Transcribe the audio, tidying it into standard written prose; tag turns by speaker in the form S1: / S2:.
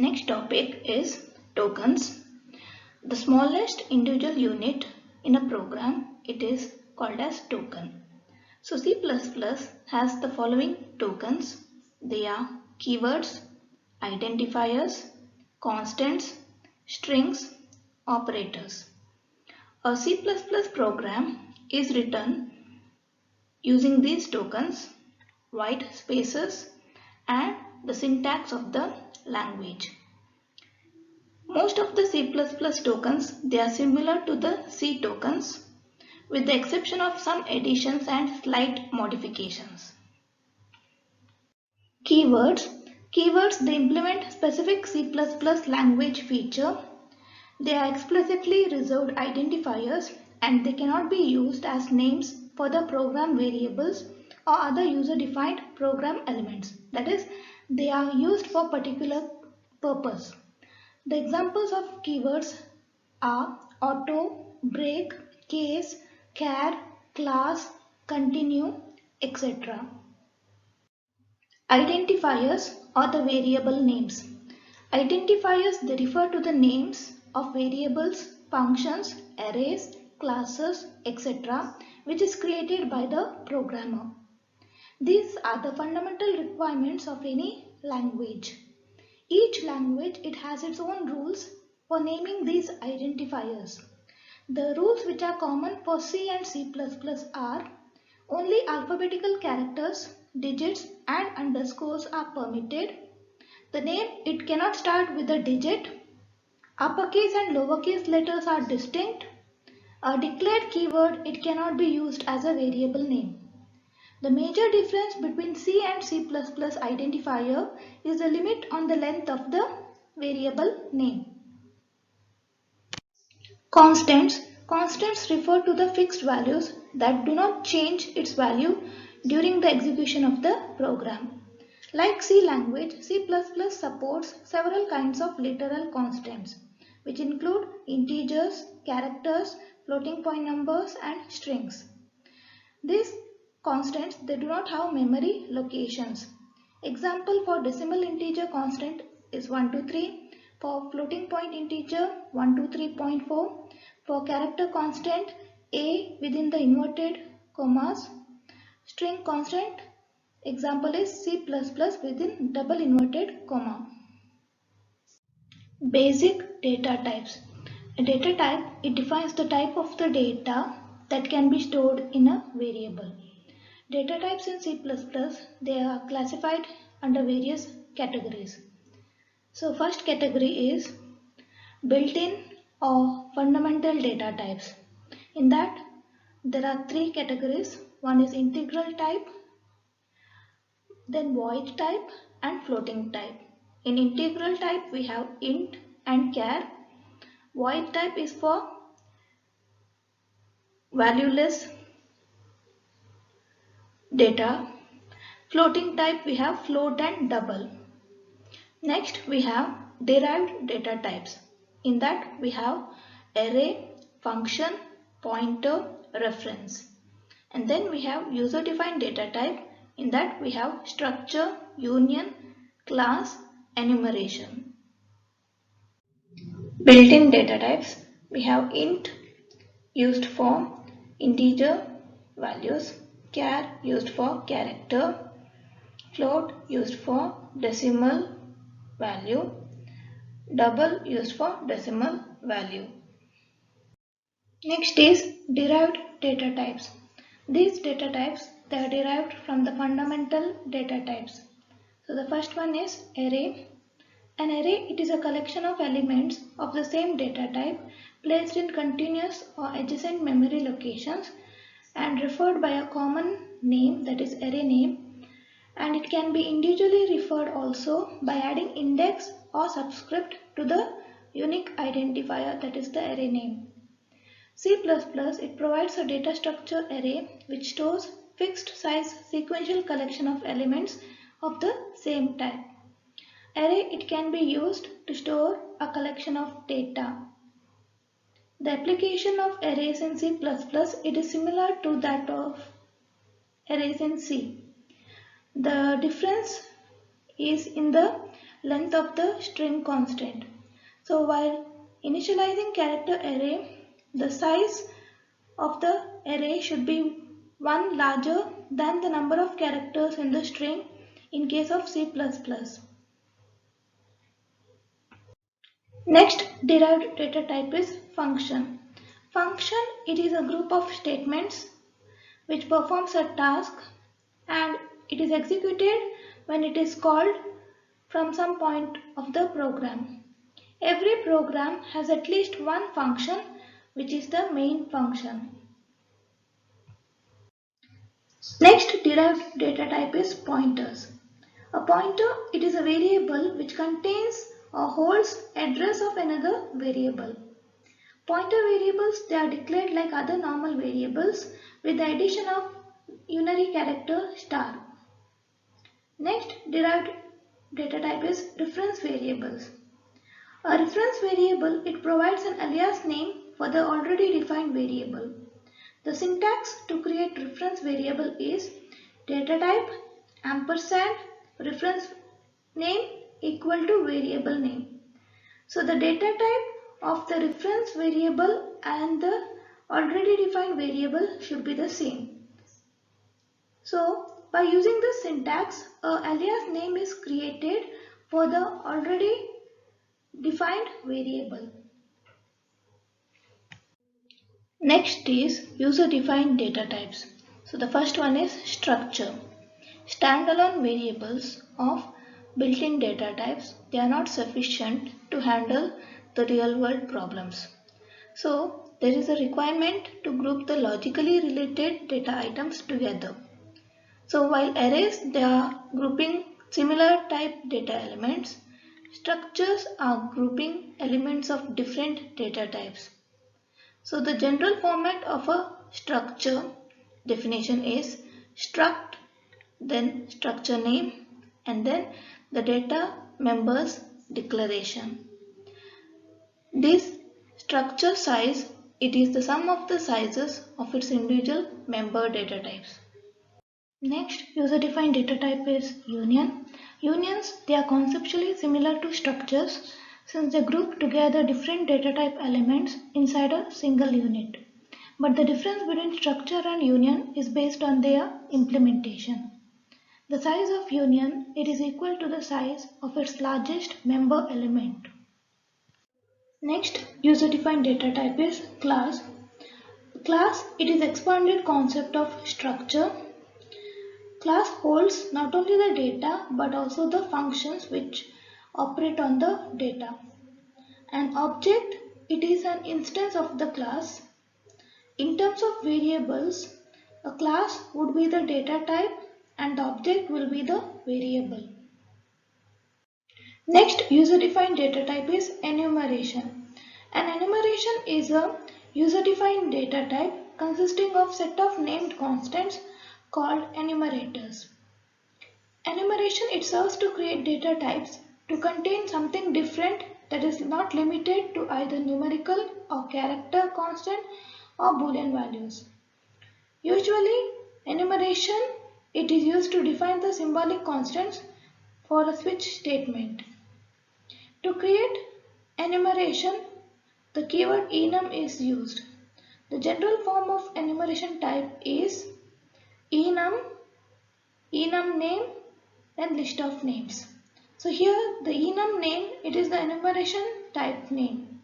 S1: Next topic is tokens. The smallest individual unit in a program, it is called as token. So C++ has the following tokens. They are keywords, identifiers, constants, strings, operators. A C++ program is written using these tokens, white spaces, and the syntax of the language. Most of the C++ tokens, they are similar to the C tokens with the exception of some additions and slight modifications. Keywords. Keywords, they implement specific C++ language feature. They are explicitly reserved identifiers and they cannot be used as names for the program variables or other user-defined program elements. That is, they are used for particular purpose. The examples of keywords are auto, break, case, char, class, continue, etc. Identifiers or the variable names. Identifiers, they refer to the names of variables, functions, arrays, classes, etc. which is created by the programmer. These are the fundamental requirements of any language. Each language, it has its own rules for naming these identifiers. The rules which are common for C and C++ are only alphabetical characters, digits and underscores are permitted. The name, it cannot start with a digit. Uppercase and lowercase letters are distinct. A declared keyword, it cannot be used as a variable name. The major difference between C and C++ identifier is the limit on the length of the variable name. Constants. Constants refer to the fixed values that do not change its value during the execution of the program. Like C language, C++ supports several kinds of literal constants, which include integers, characters, floating point numbers, and strings. These constants, they do not have memory locations. Example for decimal integer constant is 123. For floating point integer 123.4. For character constant a within the inverted commas. String constant example is C++ within double inverted comma. Basic data types. A data type, it defines the type of the data that can be stored in a variable. Data types in C++, they are classified under various categories. So first category is built-in or fundamental data types. In that there are three categories. One is integral type, then void type and floating type. In integral type we have int and char. Void type is for valueless data. Floating type we have float and double. Next we have derived data types. In that we have array, function, pointer, reference. And then we have user defined data type. In that we have structure, union, class, enumeration. Built-in data types, we have int used for integer values, char used for character, float used for decimal value, double used for decimal value. Next is derived data types. These data types, they are derived from the fundamental data types. So the first one is array. An array, it is a collection of elements of the same data type placed in continuous or adjacent memory locations and referred by a common name, that is array name, and it can be individually referred also by adding index or subscript to the unique identifier, that is the array name. C++, it provides a data structure array which stores fixed size sequential collection of elements of the same type. Array, it can be used to store a collection of data. The application of arrays in C++, it is similar to that of arrays in C. The difference is in the length of the string constant. So while initializing character array, the size of the array should be one larger than the number of characters in the string in case of C++. Next derived data type is function. Function, it is a group of statements which performs a task and it is executed when it is called from some point of the program. Every program has at least one function which is the main function. Next derived data type is pointers. A pointer, it is a variable which contains or holds address of another variable. Pointer variables, they are declared like other normal variables with the addition of unary character star. Next derived data type is reference variables. A reference variable, it provides an alias name for the already defined variable. The syntax to create reference variable is data type ampersand reference name equal to variable name. So the data type of the reference variable and the already defined variable should be the same. So by using this syntax, a alias name is created for the already defined variable. Next is user-defined data types. So the first one is structure. Standalone variables of built-in data types, they are not sufficient to handle the real-world problems. So there is a requirement to group the logically related data items together. So while arrays, they are grouping similar type data elements, structures are grouping elements of different data types. So the general format of a structure definition is struct, then structure name, and then the data members declaration. This structure size, it is the sum of the sizes of its individual member data types. Next, user-defined data type is union. Unions, they are conceptually similar to structures since they group together different data type elements inside a single unit. But the difference between structure and union is based on their implementation. The size of union, it is equal to the size of its largest member element. Next, user-defined data type is class. Class, it is expanded concept of structure. Class holds not only the data but also the functions which operate on the data. An object, it is an instance of the class. In terms of variables, a class would be the data type and the object will be the variable. Next user-defined data type is enumeration. An enumeration is a user-defined data type consisting of set of named constants called enumerators. Enumeration, it serves to create data types to contain something different that is not limited to either numerical or character constant or boolean values. Usually, enumeration, it is used to define the symbolic constants for a switch statement. To create enumeration, the keyword enum is used. The general form of enumeration type is enum, enum name, and list of names. So here the enum name, it is the enumeration type name.